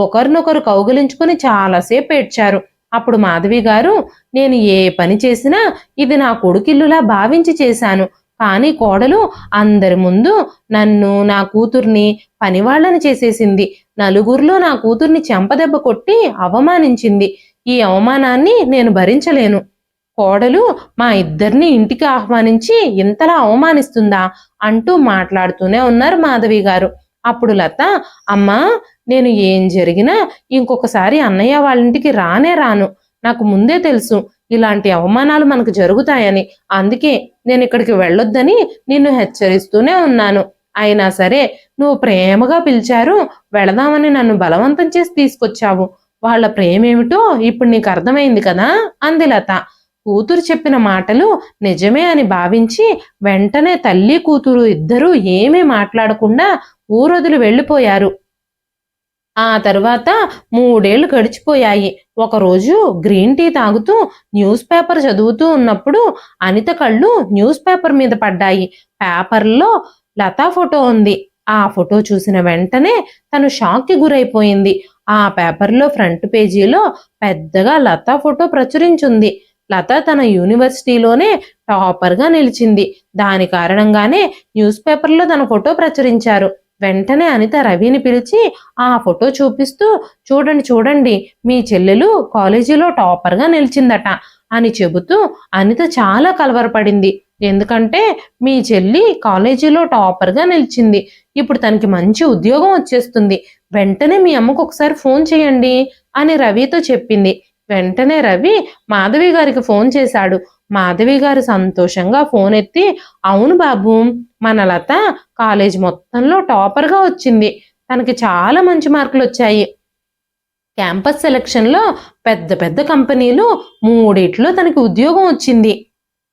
[SPEAKER 1] ఒకరినొకరు కౌగిలించుకుని చాలాసేపు ఏడ్చారు. అప్పుడు మాధవి గారు, నేను ఏ పని చేసినా ఇది నా కొడుకిల్లులా భావించి చేశాను, కానీ కోడలు అందరి ముందు నన్ను, నా కూతుర్ని పనివాళ్ళని చేసేసింది. నలుగురిలో నా కూతుర్ని చెంపదెబ్బ కొట్టి అవమానించింది. ఈ అవమానాన్ని నేను భరించలేను. కోడలు మా ఇద్దరిని ఇంటికి ఆహ్వానించి ఇంతలా అవమానిస్తుందా అంటూ మాట్లాడుతూనే ఉన్నారు మాధవి గారు. అప్పుడు లత, అమ్మా, నేను ఏం జరిగినా ఇంకొకసారి అన్నయ్య వాళ్ళ ఇంటికి రానే రాను. నాకు ముందే తెలుసు ఇలాంటి అవమానాలు మనకు జరుగుతాయని, అందుకే నేను ఇక్కడికి వెళ్ళొద్దని నిన్ను హెచ్చరిస్తూనే ఉన్నాను. అయినా సరే నువ్వు ప్రేమగా పిలిచారు, వెళదామని నన్ను బలవంతం చేసి తీసుకొచ్చావు. వాళ్ళ ప్రేమేమిటో ఇప్పుడు నీకు అర్థమైంది కదా అంది లత. కూతురు చెప్పిన మాటలు నిజమే అని భావించి వెంటనే తల్లి కూతురు ఇద్దరూ ఏమీ మాట్లాడకుండా ఊరొదిలి వెళ్ళిపోయారు. ఆ తరువాత 3 ఏళ్లు గడిచిపోయాయి. ఒకరోజు గ్రీన్ టీ తాగుతూ న్యూస్ పేపర్ చదువుతూ ఉన్నప్పుడు అనిత కళ్ళు న్యూస్ పేపర్ మీద పడ్డాయి. పేపర్లో లతా ఫోటో ఉంది. ఆ ఫోటో చూసిన వెంటనే తను షాక్కి గురైపోయింది. ఆ పేపర్లో ఫ్రంట్ పేజీలో పెద్దగా లతా ఫోటో ప్రచురించుంది. లత తన యూనివర్సిటీలోనే టాపర్గా నిలిచింది. దాని కారణంగానే న్యూస్ పేపర్లో తన ఫోటో ప్రచురించారు. వెంటనే అనిత రవిని పిలిచి ఆ ఫోటో చూపిస్తూ, చూడండి చూడండి, మీ చెల్లెలు కాలేజీలో టాపర్గా నిలిచిందట అని చెబుతూ అనిత చాలా కలవరపడింది. ఎందుకంటే మీ చెల్లి కాలేజీలో టాపర్గా నిలిచింది, ఇప్పుడు తనకి మంచి ఉద్యోగం వచ్చేస్తుంది, వెంటనే మీ అమ్మకు ఒకసారి ఫోన్ చేయండి అని రవితో చెప్పింది. వెంటనే రవి మాధవి గారికి ఫోన్ చేశాడు. మాధవి గారు సంతోషంగా ఫోన్ ఎత్తి, అవును బాబు, మన లత కాలేజ్ మొత్తంలో టాపర్గా వచ్చింది, తనకి చాలా మంచి మార్కులు వచ్చాయి. క్యాంపస్ సెలక్షన్లో పెద్ద పెద్ద కంపెనీలు 3 తనకి ఉద్యోగం వచ్చింది.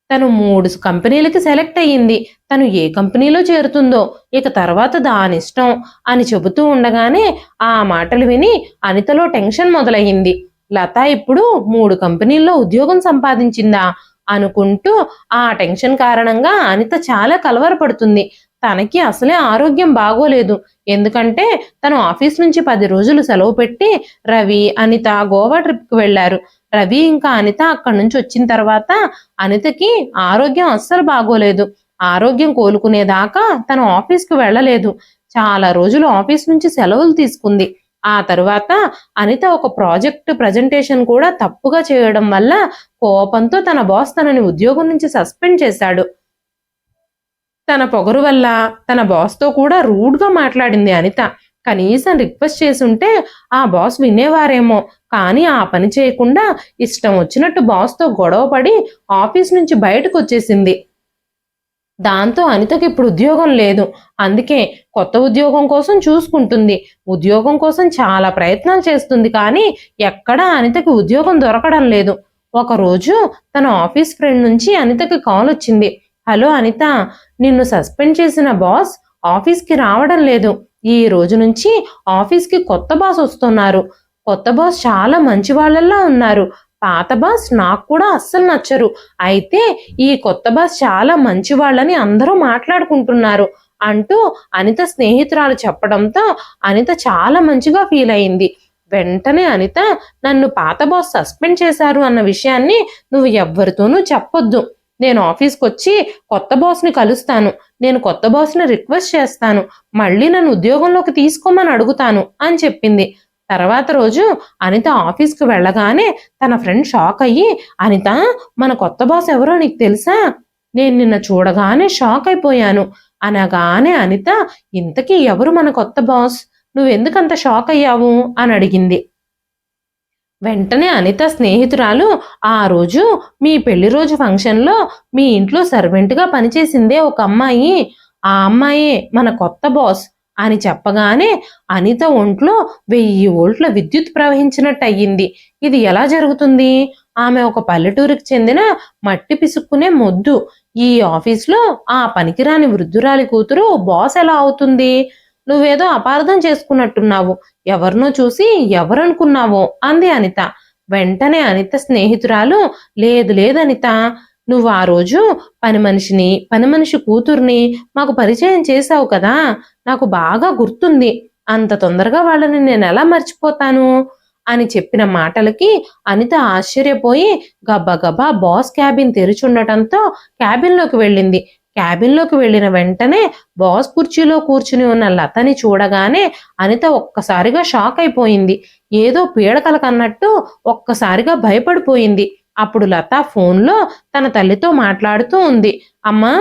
[SPEAKER 1] తను 3 కంపెనీలకి సెలెక్ట్ అయ్యింది. తను ఏ కంపెనీలో చేరుతుందో ఇక తర్వాత దానిష్టం అని చెబుతూ ఉండగానే ఆ మాటలు విని అనితలో టెన్షన్ మొదలయ్యింది. లత ఇప్పుడు 3 కంపెనీల్లో ఉద్యోగం సంపాదించిందా అనుకుంటూ ఆ టెన్షన్ కారణంగా అనిత చాలా కలవరపడుతుంది. తనకి అసలే ఆరోగ్యం బాగోలేదు. ఎందుకంటే తను ఆఫీస్ నుంచి 10 రోజులు సెలవు పెట్టి రవి, అనిత గోవా ట్రిప్కి వెళ్లారు. రవి ఇంకా అనిత అక్కడి నుంచి వచ్చిన తర్వాత అనితకి ఆరోగ్యం అస్సలు బాగోలేదు. ఆరోగ్యం కోలుకునేదాకా తను ఆఫీస్కి వెళ్ళలేదు. చాలా రోజులు ఆఫీస్ నుంచి సెలవులు తీసుకుంది. ఆ తరువాత అనిత ఒక ప్రాజెక్ట్ ప్రజెంటేషన్ కూడా తప్పుగా చేయడం వల్ల కోపంతో తన బాస్ తనని ఉద్యోగం నుంచి సస్పెండ్ చేశాడు. తన పొగరు వల్ల తన బాస్తో కూడా రూడ్గా మాట్లాడింది అనిత. కనీసం రిక్వెస్ట్ చేసుంటే ఆ బాస్ వినేవారేమో, కానీ ఆ పని చేయకుండా ఇష్టం వచ్చినట్టు బాస్తో గొడవ పడి ఆఫీస్ నుంచి బయటకు వచ్చేసింది. దాంతో అనితకి ఇప్పుడు ఉద్యోగం లేదు. అందుకే కొత్త ఉద్యోగం కోసం చూసుకుంటుంది. ఉద్యోగం కోసం చాలా ప్రయత్నాలు చేస్తుంది, కానీ ఎక్కడా అనితకి ఉద్యోగం దొరకడం లేదు. ఒకరోజు తన ఆఫీస్ ఫ్రెండ్ నుంచి అనితకి కాల్ వచ్చింది. హలో అనిత, నిన్ను సస్పెండ్ చేసిన బాస్ ఆఫీస్కి రావడం లేదు. ఈ రోజు నుంచి ఆఫీస్కి కొత్త బాస్ వస్తున్నారు. కొత్త బాస్ చాలా మంచి వాళ్ళల్లా ఉన్నారు. పాత బాస్ నాకు కూడా అస్సలు నచ్చరు. అయితే ఈ కొత్త బాస్ చాలా మంచి వాళ్ళని అందరూ మాట్లాడుకుంటున్నారు అంటూ అనిత స్నేహితురాలు చెప్పడంతో అనిత చాలా మంచిగా ఫీల్ అయింది. వెంటనే అనిత, నన్ను పాత బాస్ సస్పెండ్ చేశారు అన్న విషయాన్ని నువ్వు ఎవ్వరితోనూ చెప్పొద్దు. నేను ఆఫీస్కి వచ్చి కొత్త బాస్ని కలుస్తాను. నేను కొత్త బాస్ని రిక్వెస్ట్ చేస్తాను. మళ్ళీ నన్ను ఉద్యోగంలోకి తీసుకోమని అడుగుతాను అని చెప్పింది. తర్వాత రోజు అనిత ఆఫీస్కి వెళ్ళగానే తన ఫ్రెండ్ షాక్ అయ్యి, అనిత, మన కొత్త బాస్ ఎవరో నీకు తెలుసా? నేను నిన్న చూడగానే షాక్ అయిపోయాను అనగానే అనిత, ఇంతకీ ఎవరు మన కొత్త బాస్? నువ్వెందుకంత షాక్ అయ్యావు అని అడిగింది. వెంటనే అనిత స్నేహితురాలు, ఆ రోజు మీ పెళ్లి రోజు ఫంక్షన్లో మీ ఇంట్లో సర్వెంట్గా పనిచేసిందే ఒక అమ్మాయి, ఆ అమ్మాయే మన కొత్త బాస్ అని చెప్పగానే అనిత ఒంట్లో 1000 వోల్ట్ల విద్యుత్ ప్రవహించినట్టు అయ్యింది. ఇది ఎలా జరుగుతుంది? ఆమె ఒక పల్లెటూరికి చెందిన మట్టి పిసుక్కునే మొద్దు. ఈ ఆఫీస్లో ఆ పనికిరాని వృద్ధురాలి కూతురు బాస్ ఎలా అవుతుంది? నువ్వేదో అపార్థం చేసుకున్నట్టున్నావు. ఎవరినో చూసి ఎవరనుకున్నావో అంది అనిత. వెంటనే అనిత స్నేహితురాలు, లేదు లేదనిత, నువ్వు ఆ రోజు పని మనిషి కూతుర్ని మాకు పరిచయం చేశావు కదా, నాకు బాగా గుర్తుంది. అంత తొందరగా వాళ్ళని నేను ఎలా మర్చిపోతాను అని చెప్పిన మాటలకి అనిత ఆశ్చర్యపోయి గబగబా బాస్ క్యాబిన్ తెరిచుండటంతో క్యాబిన్లోకి వెళ్ళింది. క్యాబిన్లోకి వెళ్ళిన వెంటనే బాస్ కుర్చీలో కూర్చుని ఉన్న లతని చూడగానే అనిత ఒక్కసారిగా షాక్ అయిపోయింది. ఏదో పీడకల కన్నట్టు ఒక్కసారిగా భయపడిపోయింది. అప్పుడు లత ఫోన్లో తన తల్లితో మాట్లాడుతూ ఉంది. అమ్మా,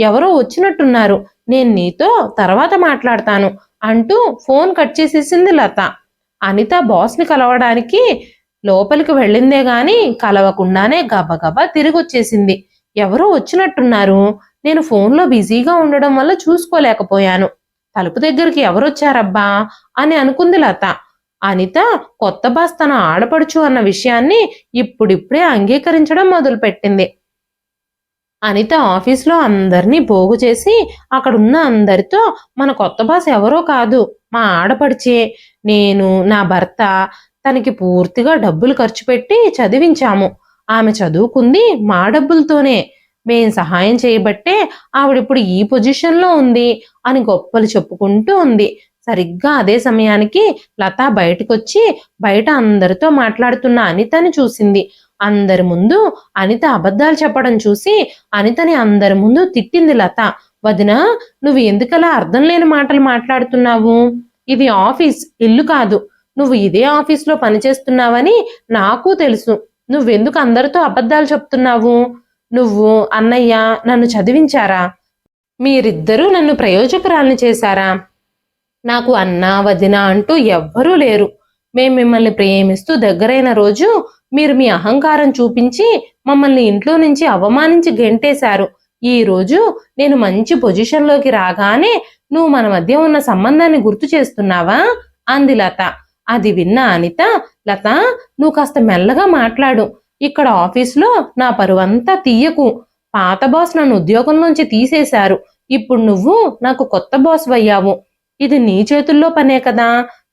[SPEAKER 1] ఎవరో వచ్చినట్టున్నారు, నేను నీతో తర్వాత మాట్లాడతాను అంటూ ఫోన్ కట్ చేసేసింది లత. అనిత బాస్ని కలవడానికి లోపలికి వెళ్ళిందే గాని కలవకుండానే గబగబా తిరిగి వచ్చేసింది. ఎవరో వచ్చినట్టున్నారు, నేను ఫోన్లో బిజీగా ఉండడం వల్ల చూసుకోలేకపోయాను. తలుపు దగ్గరికి ఎవరొచ్చారబ్బా అని అనుకుంది లత. అనిత కొత్త బాస్ తన ఆడపడుచు అన్న విషయాన్ని ఇప్పుడిప్పుడే అంగీకరించడం మొదలుపెట్టింది. అనిత ఆఫీస్లో అందరినీ పోగు చేసి అక్కడున్న అందరితో, మన కొత్త బాస్ ఎవరో కాదు, మా ఆడపడిచే. నేను, నా భర్త తనకి పూర్తిగా డబ్బులు ఖర్చు పెట్టి చదివించాము. ఆమె చదువుకుంది మా డబ్బులతోనే. మేం సహాయం చేయబట్టే ఆవిడిప్పుడు ఈ పొజిషన్లో ఉంది అని గొప్పలు చెప్పుకుంటూ ఉంది. సరిగ్గా అదే సమయానికి లత బయటకొచ్చి బయట అందరితో మాట్లాడుతున్న అనితని చూసింది. అందరి ముందు అనిత అబద్ధాలు చెప్పడం చూసి అనితని అందరి ముందు తిట్టింది లత. వదినా, నువ్వు ఎందుకలా అర్థం లేని మాటలు మాట్లాడుతున్నావు? ఇది ఆఫీస్, ఇల్లు కాదు. నువ్వు ఇదే ఆఫీస్లో పనిచేస్తున్నావని నాకు తెలుసు. నువ్వెందుకు అందరితో అబద్ధాలు చెప్తున్నావు? నువ్వు, అన్నయ్య నన్ను చదివించారా? మీరిద్దరూ నన్ను ప్రయోజకురాల్ని చేశారా? నాకు అన్నా వదిన అంటూ ఎవ్వరూ లేరు. మేం మిమ్మల్ని ప్రేమిస్తూ దగ్గరైన రోజు మీరు మీ అహంకారం చూపించి మమ్మల్ని ఇంట్లో నుంచి అవమానించి గెంటేశారు. ఈ రోజు నేను మంచి పొజిషన్లోకి రాగానే నువ్వు మన మధ్య ఉన్న సంబంధాన్ని గుర్తు చేస్తున్నావా అంది లత. అది విన్న అనిత, లత, నువ్వు కాస్త మెల్లగా మాట్లాడు. ఇక్కడ ఆఫీస్లో నా పరువంతా తీయకు. పాత బాస్ నన్ను ఉద్యోగంలోంచి తీసేశారు. ఇప్పుడు నువ్వు నాకు కొత్త బాస్ అయ్యావు. ఇది నీ చేతుల్లో పనే కదా,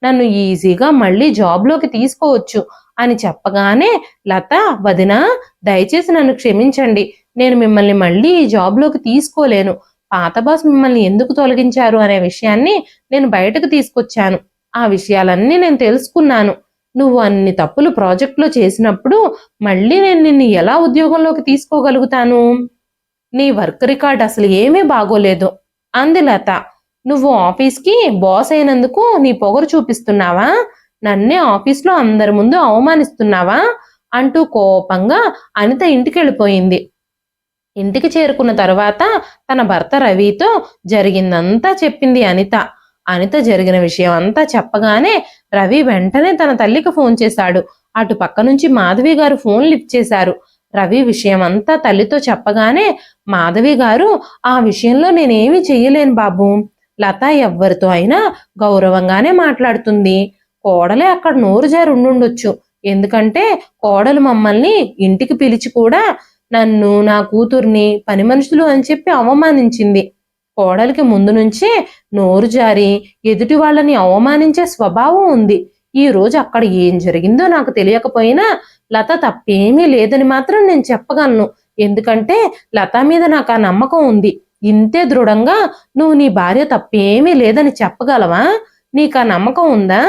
[SPEAKER 1] నన్ను ఈజీగా మళ్ళీ జాబ్లోకి తీసుకోవచ్చు అని చెప్పగానే లత, వదిన, దయచేసి నన్ను క్షమించండి. నేను మిమ్మల్ని మళ్ళీ ఈ జాబ్లోకి తీసుకోలేను. పాత బాస్ మిమ్మల్ని ఎందుకు తొలగించారు అనే విషయాన్ని నేను బయటకు తీసుకొచ్చాను. ఆ విషయాలన్నీ నేను తెలుసుకున్నాను. నువ్వు అన్ని తప్పులు ప్రాజెక్టులో చేసినప్పుడు మళ్ళీ నేను నిన్ను ఎలా ఉద్యోగంలోకి తీసుకోగలుగుతాను? నీ వర్క్ రికార్డ్ అసలు ఏమీ బాగోలేదు అంది లత. నువ్వు ఆఫీస్కి బాస్ అయినందుకు నీ పొగరు చూపిస్తున్నావా? నన్నే ఆఫీస్లో అందరి ముందు అవమానిస్తున్నావా అంటూ కోపంగా అనిత ఇంటికి వెళ్ళిపోయింది. ఇంటికి చేరుకున్న తర్వాత తన భర్త రవితో జరిగిందంతా చెప్పింది అనిత. అనిత జరిగిన విషయం అంతా చెప్పగానే రవి వెంటనే తన తల్లికి ఫోన్ చేశాడు. అటు పక్క నుంచి మాధవి గారు ఫోన్ లిఫ్ట్ చేశారు. రవి విషయం అంతా తల్లితో చెప్పగానే మాధవి గారు, ఆ విషయంలో నేనేమీ చెయ్యలేను బాబు. లత ఎవ్వరితో అయినా గౌరవంగానే మాట్లాడుతుంది. కోడలే అక్కడ నోరు జారి ఉండుండొచ్చు. ఎందుకంటే కోడలు మమ్మల్ని ఇంటికి పిలిచి కూడా నన్ను, నా కూతుర్ని పని మనుషులు అని చెప్పి అవమానించింది. కోడలికి ముందు నుంచే నోరు జారి ఎదుటి వాళ్ళని అవమానించే స్వభావం ఉంది. ఈ రోజు అక్కడ ఏం జరిగిందో నాకు తెలియకపోయినా లత తప్పేమీ లేదని మాత్రం నేను చెప్పగలను. ఎందుకంటే లత మీద నాకు ఆ నమ్మకం ఉంది. ఇంతే దృఢంగా నువ్వు నీ భార్య తప్పేమీ లేదని చెప్పగలవా? నీకు ఆ నమ్మకం ఉందా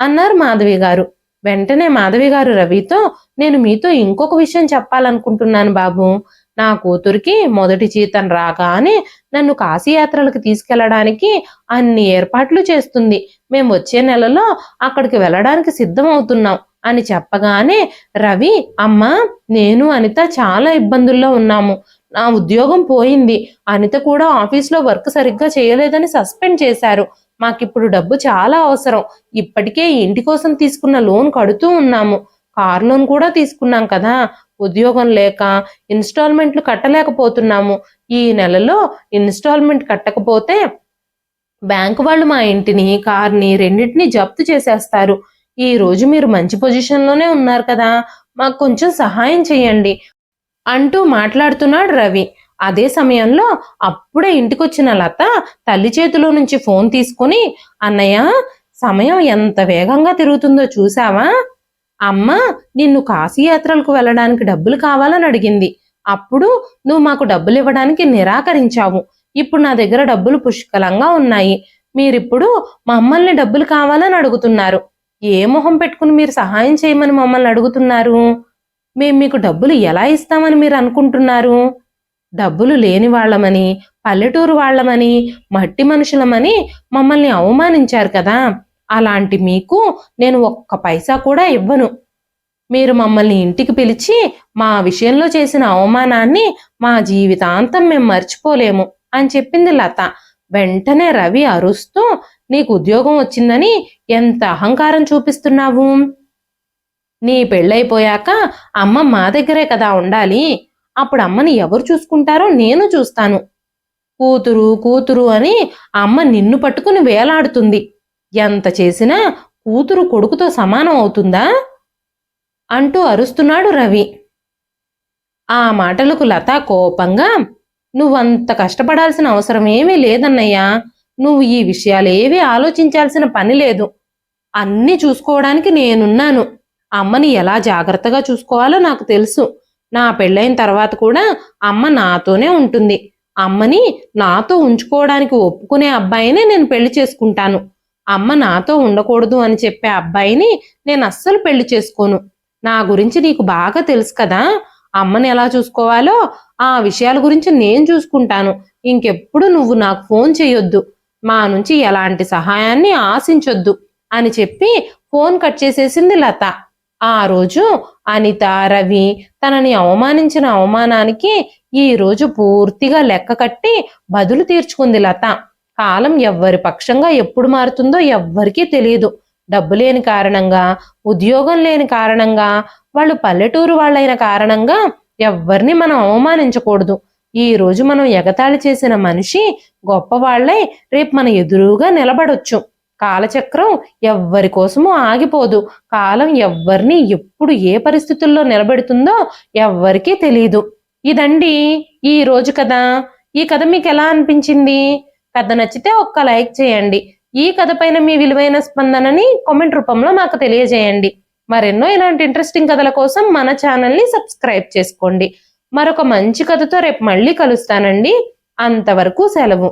[SPEAKER 1] అన్నారు మాధవి గారు. వెంటనే మాధవి గారు రవితో, నేను మీతో ఇంకొక విషయం చెప్పాలనుకుంటున్నాను బాబు. నా కూతురికి మొదటి జీతం రాగానే నన్ను కాశీయాత్రలకు తీసుకెళ్లడానికి అన్ని ఏర్పాట్లు చేస్తుంది. మేము వచ్చే నెలలో అక్కడికి వెళ్ళడానికి సిద్ధమవుతున్నాం అని చెప్పగానే రవి, అమ్మా, నేను అనిత చాలా ఇబ్బందుల్లో ఉన్నాము. నా ఉద్యోగం పోయింది. అనిత కూడా ఆఫీస్లో వర్క్ సరిగ్గా చేయలేదని సస్పెండ్ చేశారు. మాకిప్పుడు డబ్బు చాలా అవసరం. ఇప్పటికే ఇంటి కోసం తీసుకున్న లోన్ కడుతూ ఉన్నాము. కార్ లోన్ కూడా తీసుకున్నాం కదా. ఉద్యోగం లేక ఇన్స్టాల్మెంట్లు కట్టలేకపోతున్నాము. ఈ నెలలో ఇన్స్టాల్మెంట్ కట్టకపోతే బ్యాంకు వాళ్ళు మా ఇంటిని, కార్ని రెండింటినీ జప్తు చేసేస్తారు. ఈ రోజు మీరు మంచి పొజిషన్లోనే ఉన్నారు కదా, మాకు కొంచెం సహాయం చేయండి అంటూ మాట్లాడుతున్నాడు రవి. అదే సమయంలో అప్పుడే ఇంటికొచ్చిన లత తల్లి చేతిలో నుంచి ఫోన్ తీసుకుని, అన్నయ్య, సమయం ఎంత వేగంగా తిరుగుతుందో చూసావా? అమ్మ నిన్ను కాశీయాత్రలకు వెళ్ళడానికి డబ్బులు కావాలని అడిగింది. అప్పుడు నువ్వు మాకు డబ్బులు ఇవ్వడానికి నిరాకరించావు. ఇప్పుడు నా దగ్గర డబ్బులు పుష్కలంగా ఉన్నాయి. మీరిప్పుడు మమ్మల్ని డబ్బులు కావాలని అడుగుతున్నారు. ఏ మొహం పెట్టుకుని మీరు సహాయం చేయమని మమ్మల్ని అడుగుతున్నారు? మేము మీకు డబ్బులు ఎలా ఇస్తామని మీరు అనుకుంటున్నారు? డబ్బులు లేని వాళ్ళమని, పల్లెటూరు వాళ్ళమని, మట్టి మనుషులమని మమ్మల్ని అవమానించారు కదా. అలాంటి మీకు నేను ఒక్క పైసా కూడా ఇవ్వను. మీరు మమ్మల్ని ఇంటికి పిలిచి మా విషయంలో చేసిన అవమానాన్ని మా జీవితాంతం మేము మర్చిపోలేము అని చెప్పింది లత. వెంటనే రవి అరుస్తూ, నీకు ఉద్యోగం వచ్చిందని ఎంత అహంకారం చూపిస్తున్నావు? నీ పెళ్ళైపోయాక అమ్మ మా దగ్గరే కదా ఉండాలి. అప్పుడు అమ్మని ఎవరు చూసుకుంటారో నేను చూస్తాను. కూతురు కూతురు అని అమ్మ నిన్ను పట్టుకుని వేలాడుతుంది. ఎంత చేసినా కూతురు కొడుకుతో సమానం అవుతుందా అంటూ అరుస్తున్నాడు రవి. ఆ మాటలకు లత కోపంగా, నువ్వంత కష్టపడాల్సిన అవసరం ఏమీ లేదన్నయ్యా. నువ్వు ఈ విషయాలేవీ ఆలోచించాల్సిన పని లేదు. అన్నీ చూసుకోవడానికి నేనున్నాను. అమ్మని ఎలా జాగ్రత్తగా చూసుకోవాలో నాకు తెలుసు. నా పెళ్ళైన తర్వాత కూడా అమ్మ నాతోనే ఉంటుంది. అమ్మని నాతో ఉంచుకోవడానికి ఒప్పుకునే అబ్బాయినే నేను పెళ్లి చేసుకుంటాను. అమ్మ నాతో ఉండకూడదు అని చెప్పే అబ్బాయిని నేను అస్సలు పెళ్లి చేసుకోను. నా గురించి నీకు బాగా తెలుసు కదా. అమ్మని ఎలా చూసుకోవాలో ఆ విషయాల గురించి నేను చూసుకుంటాను. ఇంకెప్పుడు నువ్వు నాకు ఫోన్ చేయొద్దు. మా నుంచి ఎలాంటి సహాయాన్ని ఆశించొద్దు అని చెప్పి ఫోన్ కట్ చేసేసింది లత. ఆ రోజు అనిత, రవి తనని అవమానించిన అవమానానికి ఈ రోజు పూర్తిగా లెక్క కట్టి బదులు తీర్చుకుంది లత. కాలం ఎవ్వరి పక్షంగా ఎప్పుడు మారుతుందో ఎవ్వరికీ తెలియదు. డబ్బు లేని కారణంగా, ఉద్యోగం లేని కారణంగా, వాళ్ళు పల్లెటూరు వాళ్ళైన కారణంగా ఎవ్వరిని మనం అవమానించకూడదు. ఈ రోజు మనం ఎగతాళి చేసిన మనిషి గొప్పవాళ్లై రేపు మన ఎదురుగా నిలబడొచ్చు. కాలచక్రం ఎవ్వరి కోసమూ ఆగిపోదు. కాలం ఎవ్వరిని ఎప్పుడు ఏ పరిస్థితుల్లో నిలబెడుతుందో ఎవ్వరికీ తెలియదు. ఇదండి ఈ రోజు కథ. ఈ కథ మీకు ఎలా అనిపించింది? కథ నచ్చితే ఒక్క లైక్ చేయండి. ఈ కథ పైన మీ విలువైన స్పందనని కామెంట్ రూపంలో మాకు తెలియజేయండి. మరెన్నో ఇలాంటి ఇంట్రెస్టింగ్ కథల కోసం మన ఛానల్ని సబ్స్క్రైబ్ చేసుకోండి. మరొక మంచి కథతో రేపు మళ్ళీ కలుస్తానండి. అంతవరకు సెలవు.